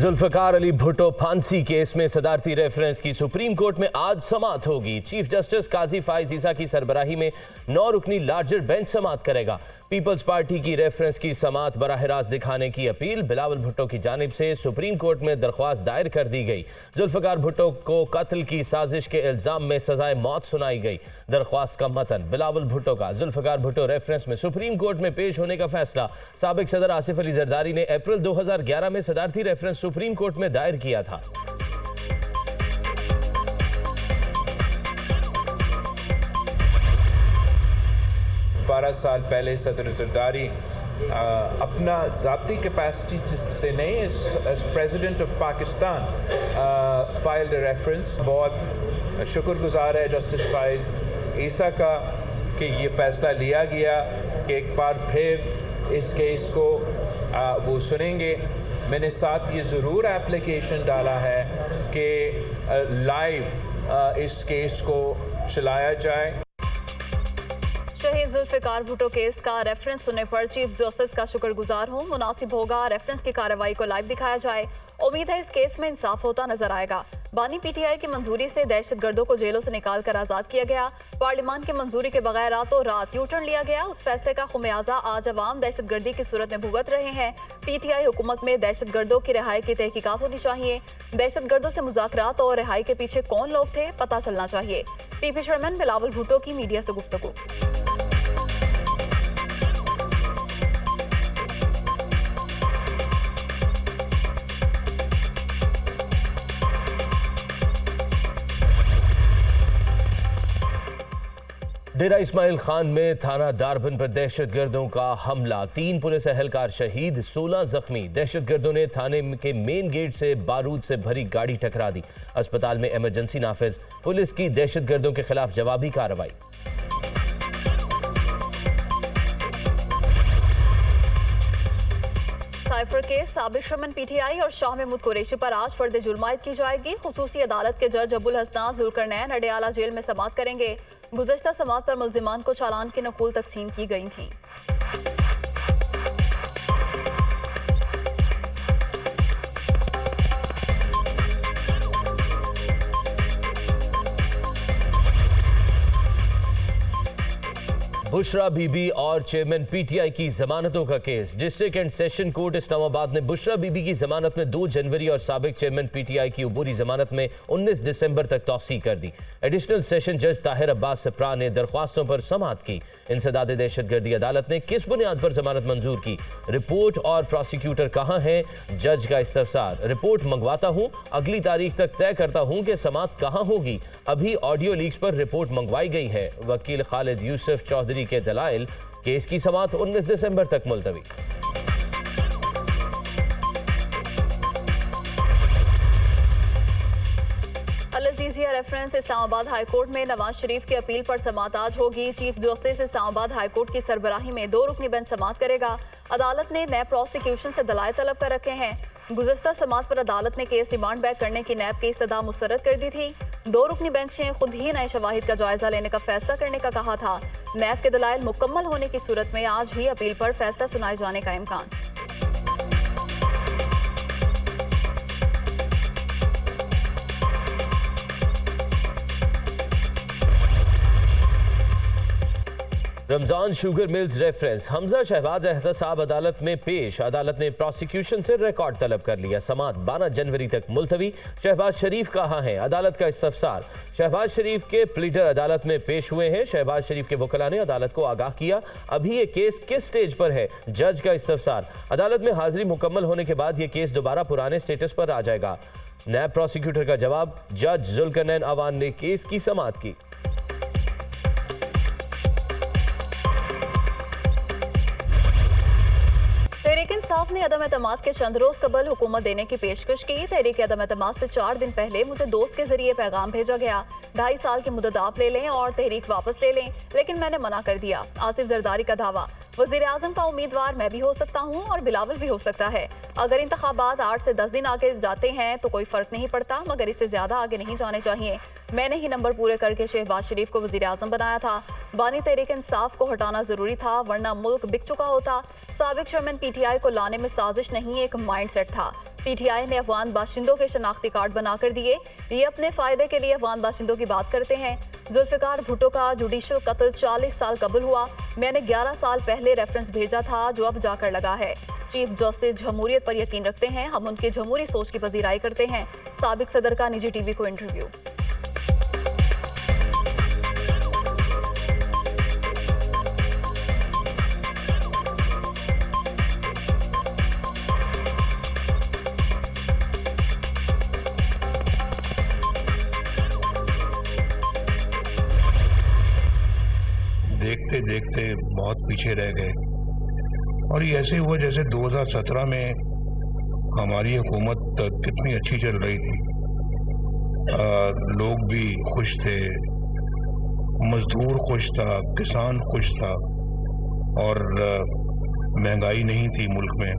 जुल्फकार अली भुट्टो फांसी केस में सदारती रेफरेंस की सुप्रीम कोर्ट में आज समाअत होगी। चीफ जस्टिस काजी फाइज ईसा की सरबराही में 9 रुकनी लार्जर बेंच समाअत करेगा। पीपल्स पार्टी की रेफरेंस की समाअत बराह रास्त दिखाने की अपील बिलावल भुट्टो की जानिब से सुप्रीम कोर्ट में दरख्वास्त दायर कर दी गई। जुल्फकार भुट्टो को कत्ल की साजिश के इल्जाम में सजाए मौत सुनाई गई। दरख्वास्त का मतन बिलावल भुट्टो का जुल्फकार भुट्टो रेफरेंस में सुप्रीम कोर्ट में पेश होने का फैसला। साबिक सदर आसिफ अली जरदारी ने अप्रैल 2011 में सदारती रेफरेंस सुप्रीम कोर्ट में दायर किया था। 12 साल पहले सदर जरदारी अपना ज़ाती कैपेसिटी से नहीं as president of Pakistan filed reference. बहुत शुक्रगुजार है जस्टिस फाइज ईसा का कि ये फ़ैसला लिया गया कि एक बार फिर इस केस को वो सुनेंगे। मैंने साथ ये ज़रूर एप्लीकेशन डाला है कि लाइव इस केस को चलाया जाए। शहीद जुल्फकार भुट्टो केस का रेफरेंस सुनने पर चीफ जस्टिस का शुक्रगुजार हूँ। मुनासिब होगा रेफरेंस की कार्रवाई को लाइव दिखाया जाए। उम्मीद है इस केस में इंसाफ होता नजर आएगा। बानी पीटीआई की मंजूरी से दहशतगर्दों को जेलों से निकाल कर आजाद किया गया। पार्लियामान की मंजूरी के बगैर रातों रात यू टर्न लिया गया। उस फैसले का खुमियाजा आज अवाम दहशतगर्दी की सूरत में भुगत रहे हैं। पीटीआई हुकूमत में दहशतगर्दों की रिहाई की तहकीकात होनी चाहिए। दहशतगर्दों से मुज़ाकरात और रिहाई के पीछे कौन लोग थे पता चलना चाहिए। पीपी चेयरमैन बिलावल भुट्टो की मीडिया से गुफ्तगू। डेरा इस्माइल खान में थाना दारबन पर दहशतगर्दों का हमला, 3 पुलिस एहलकार शहीद, 16 जख्मी। दहशतगर्दों ने थाने के मेन गेट से बारूद से भरी गाड़ी टकरा दी। अस्पताल में इमरजेंसी नाफिज। पुलिस की दहशतगर्दों के खिलाफ जवाबी कार्रवाई। साइफर केस साबिक चेयरमैन पीटीआई और शाह महमूद कुरैशी पर आज फर्द जुल्म आयद की जाएगी। खुसूसी अदालत के जज अबुल हसनान जुल्करनैन अडयाला जेल में समाअत करेंगे। गुज़श्ता समाअत पर मुल्जिमान को चालान की नकूल तकसीम की गई थी। बुशरा बीबी और चेयरमैन पीटीआई की जमानतों का case. District and session court Islamabad ने बुशरा बीबी की जमानत में 2 जनवरी और साबिक चेयरमैन पीटीआई की उबूरी जमानत में 19 दिसंबर तक तौसीह कर दी। एडिशनल सेशन जज ताहिर अब्बास सप्रा ने दरख्वास्तों पर समाअत की। इंसदाद दहशतगर्दी अदालत ने किस बुनियाद पर जमानत मंजूर की? रिपोर्ट और प्रोसिक्यूटर कहाँ हैं? जज का इस्तफसार। रिपोर्ट मंगवाता हूँ, अगली तारीख तक तय करता हूँ कि समाअत कहाँ होगी। अभी ऑडियो लीक्स पर रिपोर्ट मंगवाई गई है। वकील खालिद यूसुफ चौधरी के दलाइल, केस की समाअत 19 दिसंबर तक मुलतवी। Al-Azizia reference Islamabad high court में नवाज शरीफ की अपील पर समाअत आज होगी। Chief justice Islamabad high court की सरबराही में 2 रुकनी बेंच समाअत करेगा। अदालत ने नए प्रोसिक्यूशन से दलाइल तलब कर रखे हैं। गुज़श्ता समाअत पर अदालत ने केस रिमांड बैक करने की नैब की इस्तदा मुस्तरद कर दी थी। 2 रुकनी बेंच ने खुद ही नए शवाहिद का जायजा लेने का फैसला करने का कहा था। नैब के दलाइल मुकम्मल होने की सूरत में आज ही अपील पर फैसला सुनाए जाने का इम्कान। Ramzan sugar mills reference. Hamza Shahbaz एहतसाब अदालत में पेश। अदालत ने प्रोसिक्यूशन से रिकॉर्ड तलब कर लिया। समाअत 12 जनवरी तक मुलतवी। शहबाज शरीफ कहाँ हैं? अदालत का इस्तफसार। शहबाज शरीफ के प्लीडर अदालत में पेश हुए हैं। शहबाज शरीफ के वकला ने अदालत को आगाह किया, अभी ये केस किस स्टेज पर है? जज का इस्तफसार। अदालत में हाजिरी मुकम्मल होने के बाद ये केस दोबारा पुराने स्टेटस पर आ जाएगा। नैब प्रोसिक्यूटर का जवाब। जज जुल्करनैन अवान ने केस की समाअत की। तहरीक इंसाफ ने अदम एतमाद के चंद रोज कबल हुकूमत देने की पेशकश की। तहरीक अदम एतमाद से 4 दिन पहले मुझे दोस्त के जरिए पैगाम भेजा गया, 2.5 साल की मुद्दत आप ले लें और तहरीक वापस ले लें, लेकिन मैंने मना कर दिया। आसिफ जरदारी का दावा, वजीर आजम का उम्मीदवार मैं भी हो सकता हूँ और बिलावल भी हो सकता है। अगर इंतखाबात 8 से 10 दिन आगे जाते हैं तो कोई फर्क नहीं पड़ता, मगर इससे ज्यादा आगे नहीं जाने चाहिए। मैंने ही नंबर पूरे करके शहबाज शरीफ को वजीर आजम बनाया था। बानी तहरीक इंसाफ को हटाना जरूरी था, वरना मुल्क बिक चुका होता। साबिक चेयरमैन पीटीआई को लाने में साजिश नहीं, एक माइंडसेट था। पीटीआई ने अफगान बाशिंदों के शनाख्ती कार्ड बनाकर दिए। ये अपने फायदे के लिए अफगान बाशिंदों की बात करते हैं। जुल्फिकार भुट्टो का जुडिशल कत्ल 40 साल कबल हुआ। मैंने 11 साल पहले रेफरेंस भेजा था, जो अब जाकर लगा है। चीफ जस्टिस जमहूरियत पर यकीन रखते हैं, हम उनके जमहूरी सोच की पजीराई करते हैं। साबिक सदर का निजी टीवी को इंटरव्यू। देखते देखते बहुत पीछे रह गए और ये ऐसे हुआ जैसे 2017 में हमारी हुकूमत कितनी अच्छी चल रही थी। लोग भी खुश थे, मजदूर खुश था, किसान खुश था और महंगाई नहीं थी मुल्क में।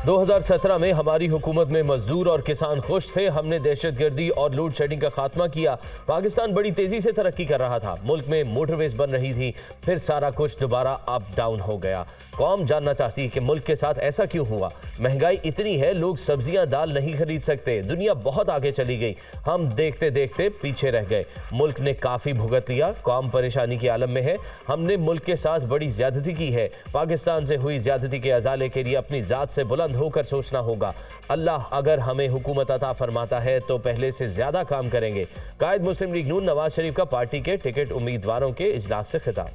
2017 में हमारी हुकूमत में मजदूर और किसान खुश थे। हमने दहशतगर्दी और लोड शेडिंग का खात्मा किया। पाकिस्तान बड़ी तेजी से तरक्की कर रहा था। मुल्क में मोटरवेज बन रही थी। फिर सारा कुछ दोबारा अप डाउन हो गया। कौम जानना चाहती है कि मुल्क के साथ ऐसा क्यों हुआ। महंगाई इतनी है, लोग सब्जियां दाल नहीं खरीद सकते। दुनिया बहुत आगे चली गई, हम देखते देखते पीछे रह गए। मुल्क ने काफी भुगत लिया। कौम परेशानी के आलम में है। हमने मुल्क के साथ बड़ी ज्यादती की है। पाकिस्तान से हुई ज्यादती के अजाले के लिए अपनी जात से बुलंद होकर सोचना होगा। अल्लाह अगर हमें हुकूमत अता फरमाता है तो पहले से ज्यादा काम करेंगे। कायद मुस्लिम लीग नून नवाज शरीफ का पार्टी के टिकट उम्मीदवारों के इजलास से खिताब।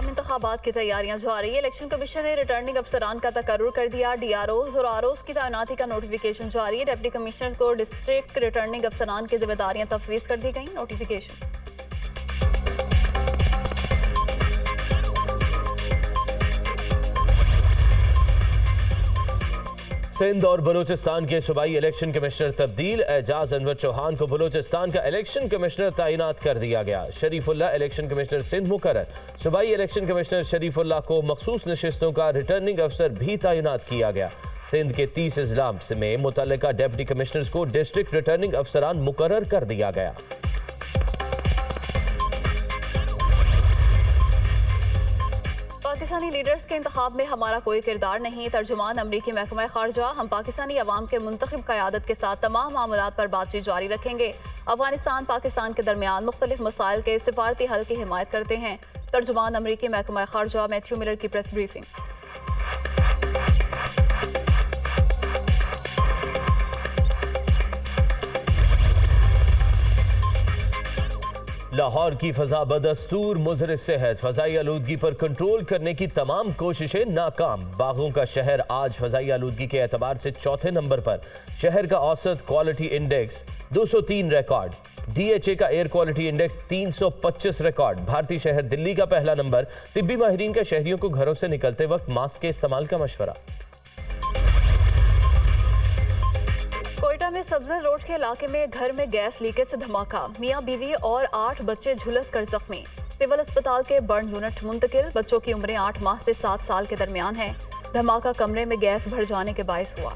इंतखाबात की तैयारियां जारी। इलेक्शन कमीशन ने रिटर्निंग अफसरान का तकर्रुर कर दिया। डीआरओज और आरओज की तैनाती का नोटिफिकेशन जारी। डिप्टी कमिश्नर को डिस्ट्रिक्ट रिटर्निंग अफसरान की जिम्मेदारियां तफवीज कर दी गई। नोटिफिकेशन सिंध और बलूचिस्तान के सूबाई इलेक्शन कमिश्नर तब्दील। एजाज अनवर चौहान को बलूचिस्तान का इलेक्शन कमिश्नर तैनात कर दिया गया। शरीफुल्लाह इलेक्शन कमिश्नर सिंध मुकर्रर। सूबाई इलेक्शन कमिश्नर शरीफुल्लाह को मखसूस नशिस्तों का रिटर्निंग अफसर भी तैनात किया गया। सिंध के 30 अजला में मुतल्लिका डिप्टी कमिश्नर्स को डिस्ट्रिक्ट रिटर्निंग अफसरान मुकर्रर कर दिया गया। पाकिस्तानी लीडर्स के इंतखाब में हमारा कोई किरदार नहीं। तर्जुमान अमरीकी महकमा खारजा। हम पाकिस्तानी अवाम के मुंतखब क़यादत के साथ तमाम मामलात पर बातचीत जारी रखेंगे। अफगानिस्तान पाकिस्तान के दरमियान मुख्तलिफ मसाइल के सिफारती हल की हिमायत करते हैं। तर्जुमान अमरीकी महकमा खारजा मैथ्यू मिलर की प्रेस ब्रीफिंग। लाहौर की फजा बदस्तूर मुज़र सेहत। फजाई आलूदगी पर कंट्रोल करने की तमाम कोशिशें नाकाम। बागों का शहर आज फजाई आलूदगी के एतबार से चौथे नंबर पर। शहर का औसत क्वालिटी इंडेक्स 203 रिकॉर्ड। DHA का एयर क्वालिटी इंडेक्स 325 रिकॉर्ड। भारतीय शहर दिल्ली का पहला नंबर। तिब्बी माहिरीन का शहरियों को घरों से निकलते वक्त मास्क के इस्तेमाल का मशवरा। कोयटा में सब्जर रोड के इलाके में घर में गैस लीकेज से धमाका। मियां बीवी और 8 बच्चे झुलस कर जख्मी। सिविल अस्पताल के बर्न यूनिट मुंतकिल। बच्चों की उम्रें 8 माह से 7 साल के दरमियान है। धमाका कमरे में गैस भर जाने के बायस हुआ।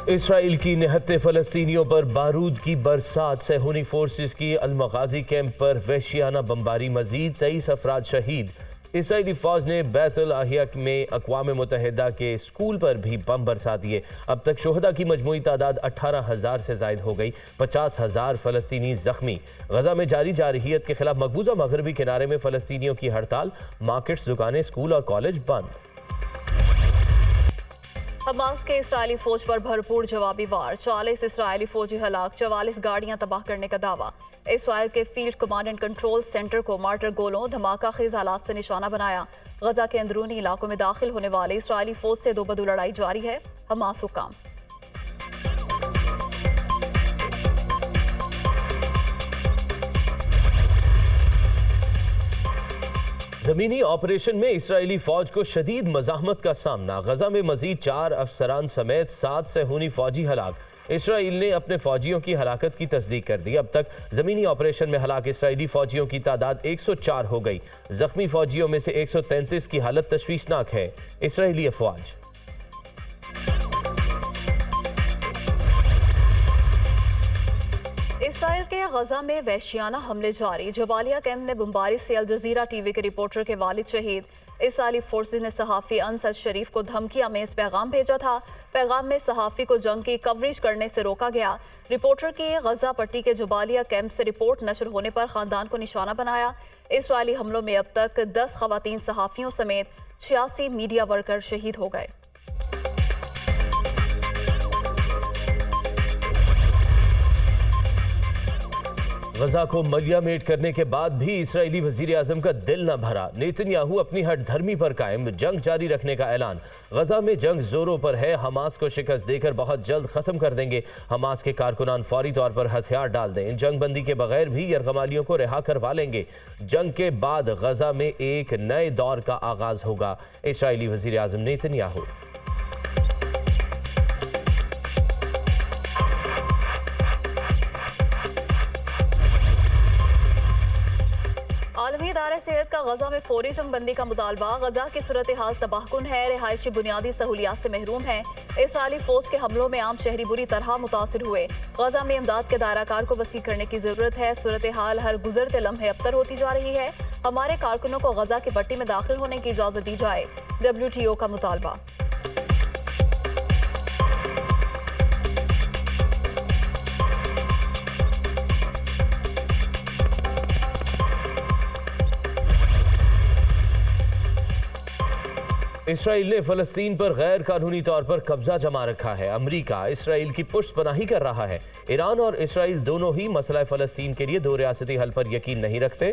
इसराइल की निहत्ते फलस्तीनियों पर बारूद की बरसात। सहूनी फोर्सेस की अलमगाजी कैंप पर वहशियाना बमबारी। मजीद 23 अफराद शहीद। इसराइली फौज ने बैतुल अहिया में अक़वाम मुत्तहिदा के स्कूल पर भी बम बरसा दिए। अब तक शोहदा की मजमूई तादाद 18,000 से जायद हो गई। 50,000 फलस्तीनी जख्मी। गजा में जारी जारहियत के खिलाफ मकबूजा मगरबी किनारे में फलस्तीनियों की हड़ताल। मार्केट्स, दुकानें, स्कूल और कॉलेज बंद। हमास के इसराइली फौज पर भरपूर जवाबी वार। 40 इसराइली फौजी हलाक, 44 गाड़ियां तबाह करने का दावा। इसराइल के field command and control centre को मार्टर गोलों, धमाका खेज हालात से निशाना बनाया। गजा के अंदरूनी इलाकों में दाखिल होने वाले इसराइली फौज से दो बदू लड़ाई जारी है। हमास हुक्काम। जमीनी ऑपरेशन में इस्राएली फौज को शदीद मज़ाहमत का सामना। गजा में मजीद 4 अफसरान समेत 7 सेहूनी फौजी हलाक। इसराइल ने अपने फौजियों की हलाकत की तस्दीक कर दी। अब तक जमीनी ऑपरेशन में हलाक इसराइली फौजियों की तादाद 104 हो गई। जख्मी फौजियों में से 133 की हालत तशवीशनाक है। इसराइली अफवाज। इसराइल के गजा में वहशियाना हमले जारी। जबालिया कैंप में बमबारी से अल जजीरा टीवी के रिपोर्टर के वालिद शहीद। इसराइली फोर्सेज ने सहाफ़ी अनसर शरीफ को धमकी में इस पैगाम भेजा था। पैगाम में सहाफ़ी को जंग की कवरेज करने से रोका गया। रिपोर्टर की गजा पट्टी के जबालिया कैंप से रिपोर्ट नशर होने पर खानदान को निशाना बनाया। इसराइली हमलों में अब तक 10 खवातीन सहाफ़ियों समेत 86 मीडिया वर्कर शहीद हो गए। गजा को मलियामेट करने के बाद भी इसराइली वजीर आजम का दिल न भरा। नेतन्याहू अपनी हट धर्मी पर कायम, जंग जारी रखने का ऐलान। गजा में जंग जोरों पर है, हमास को शिकस्त देकर बहुत जल्द खत्म कर देंगे। हमास के कारकुनान फौरी तौर पर हथियार डाल दें। जंग बंदी के बगैर भी यरगमालियों को रिहा करवा लेंगे। जंग के बाद गजा में एक नए दौर का आगाज होगा। इसराइली वजीर आजम नेतन्याहू। आलमी इदारे सेहत का गजा में फौरी जंगबंदी का मुतालबा। गजा की सूरत हाल तबाहकुन है, रिहायशी बुनियादी सहूलियात से महरूम है। इसराइली फौज के हमलों में आम शहरी बुरी तरह मुतासिर हुए। गजा में इमदाद के दायराकार को वसी करने की जरूरत है। सूरत हाल हर गुजरते लम्हे अबतर होती जा रही है। हमारे कारकुनों को गजा की पट्टी में दाखिल होने की इजाजत दी जाए। WTO का मुतालबा। इसराइल ने फलस्तीन पर गैर कानूनी तौर पर कब्जा जमा रखा है। अमरीका इसराइल की पुष्टपनाही कर रहा है। ईरान और इसराइल दोनों ही मसला फलस्तीन के लिए 2 रियासती हल पर यकीन नहीं रखते।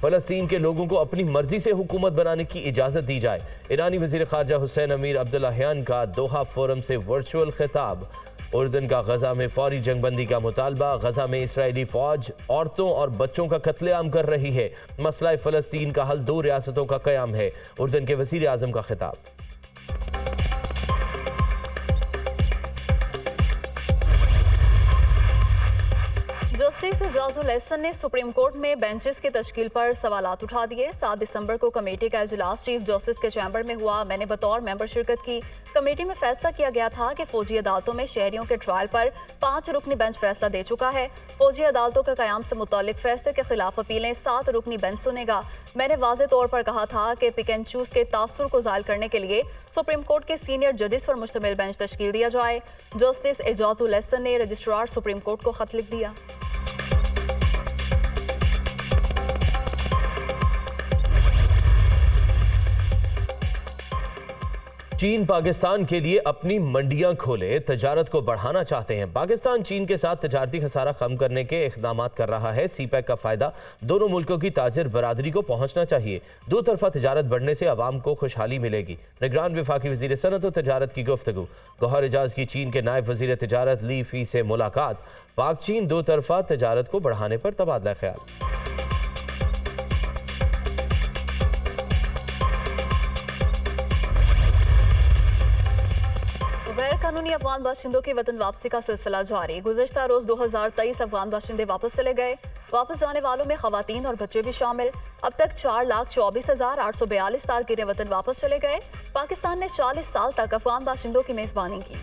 फलस्तीन के लोगों को अपनी मर्जी से हुकूमत बनाने की इजाज़त दी जाए। ईरानी वज़ीर ख़ारजा हुसैन अमीर अब्दुल्लाहियान का दोहा फोरम से वर्चुअल खिताब। उर्दन का गजा में फौरी जंगबंदी का मुतालबा। गजा में इसराइली फौज औरतों और बच्चों का कत्लेआम कर रही है। मसला फ़लस्तीन का हल 2 रियासतों का क़याम है। उर्दन के वज़ीर आज़म का खिताब। जस्टिस एजाजुल एहसन ने सुप्रीम कोर्ट में बेंचेस की तश्कील पर सवालात उठा दिए। 7 दिसंबर को कमेटी का इजलास चीफ जस्टिस के चैम्बर में हुआ। मैंने बतौर मेंबर शिरकत की। कमेटी में फैसला किया गया था कि फौजी अदालतों में शहरियों के ट्रायल पर 5 रुकनी बेंच फैसला दे चुका है। फौजी अदालतों के कयाम से मुतालिक फैसले के खिलाफ अपीलें 7 रुकनी बेंच सुनेगा। मैंने वाज़े तौर पर कहा था कि पिक एंड चूज के तासुर को ज़ायल करने के लिए सुप्रीम कोर्ट के सीनियर जजेस पर मुश्तमिल बेंच तश्कील दिया जाए। जस्टिस एजाजुल एहसन ने रजिस्ट्रार सुप्रीम कोर्ट को खत लिख दिया। चीन पाकिस्तान के लिए अपनी मंडियां खोले, तजारत को बढ़ाना चाहते हैं। पाकिस्तान चीन के साथ तजारती खसारा कम करने के इक़दाम कर रहा है। CPEC का फ़ायदा दोनों मुल्कों की ताजिर बरादरी को पहुंचना चाहिए। 2 तरफा तजारत बढ़ने से आवाम को खुशहाली मिलेगी। निगरान वफाकी वज़ीर सनअत और तजारत की गुफ्तगू। गौहर एजाज की चीन के नायब वज़ीर तजारत ली फी से मुलाकात। पाक चीन 2 तरफा तजारत को बढ़ाने पर तबादला ख्याल। गैर कानूनी अफगान बाशिंदों की वतन वापसी का सिलसिला जारी। गुज़श्ता रोज 2023 अफगान बाशिंदे वापस चले गए। वापस जाने वालों में खवातीन और बच्चे भी शामिल। अब तक 4,24,842 तारकीन वतन वापस चले गए। पाकिस्तान ने 40 साल तक अफगान बाशिंदों की मेजबानी की।